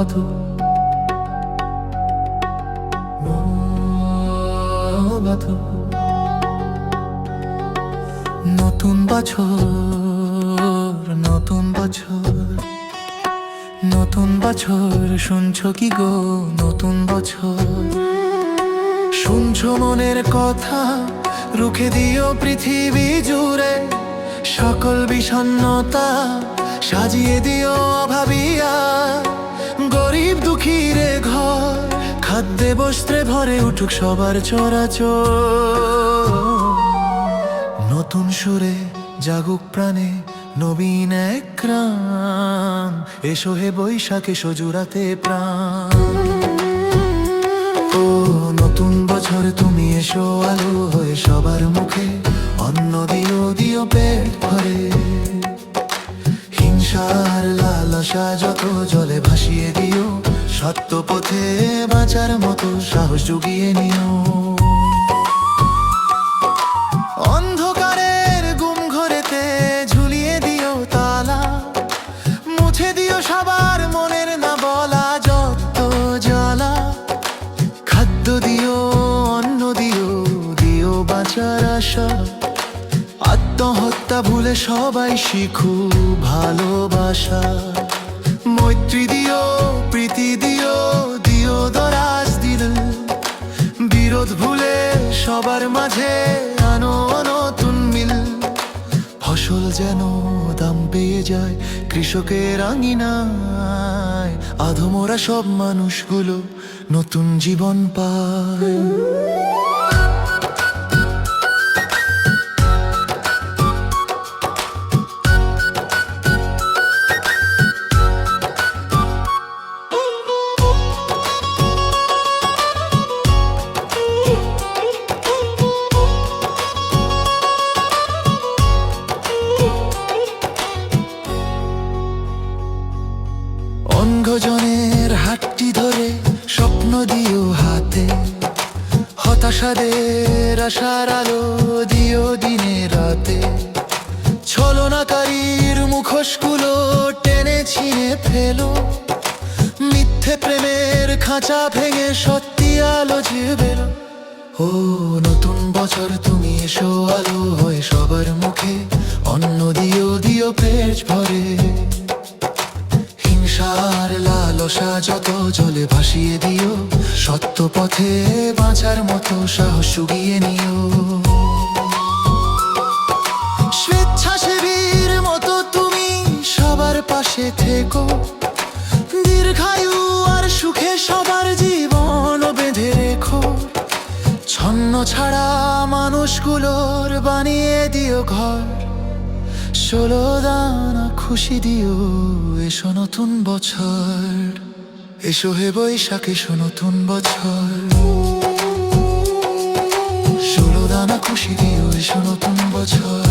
বাঁধো বাঁধো। নতুন বছর নতুন বছর নতুন বছর, শুনছো কি গো নতুন বছর? শুনছো মনের কথা? রুখে দিও পৃথিবী জুড়ে সকল বিষণ্ণতা, সাজিয়ে দিও অভাবিয়া গরিব দুঃখীরে ঘর। খাদ্যে বস্ত্রে ভরে উঠুক সবার চরাচর। নতুন সুরে জাগুক প্রাণে নবীন এক গ্রাম। এসো হে বৈশাখ, এসো জুড়াতে প্রাণ। ও নতুন বছর তুমি এসো আলো হয়ে সবার মুখে। অন্ন দিও দিও পেট ভরে, হিংসার লালসা যত জলে ভাসিয়ে দিও। সত্য পথে বাঁচার মতো সাহস জুগিয়ে নিও। অন্ধকারের গুম ঘরেতে ঝুলিয়ে দিও তালা, মুছে দিও সবার মনের না বলা যত জ্বালা। খাদ্য দিও অন্ন দিও দিও বাঁচার আশা। আত্মহত্যা ভুলে সবাই শিখু ভালোবাসা। মৈত্রী দিও প্রীতি দিও দিও দরাজ দিল। বিরোধ ভুলে সবার মাঝে আনো নতুন মিল। ফসল যেন দাম পেয়ে যায় কৃষকের আঙিনায়। আধমরা সব মানুষগুলো নতুন জীবন পায়। অন্ধজনের হাতটি ধরে স্বপ্ন দিও হাতে। হতাশাদের আশার আলো দিও দিনে রাতে। ছলনাকারীর মুখোশগুলো টেনে ছিঁড়ে ফেলো। মিথ্যে প্রেমের খাঁচা ভেঙে সত্যি আলো বেরো। ও নতুন বছর তুমি এসো আলো হয়ে সবার মুখে। অন্ন দিও দিও পেট ভরে, হিংসার লালসা যত জলে ভাসিয়ে দিও। সত্য পথে বাঁচার মতো সাহস জুগিয়ে নিও। স্বেচ্ছাসেবীর মতো তুমি সবার পাশে থেকো। দীর্ঘায়ু আর সুখে সবার জীবন বেঁধে রেখো। ছন্ন ছাড়া মানুষগুলোর বানিয়ে দিও ঘর। 16 দানা খুশি দিও, এসো নতুন বছর। এসো হে বৈশাখ, এসো নতুন বছর। 16 দানা খুশি দিও, এসো নতুন বছর।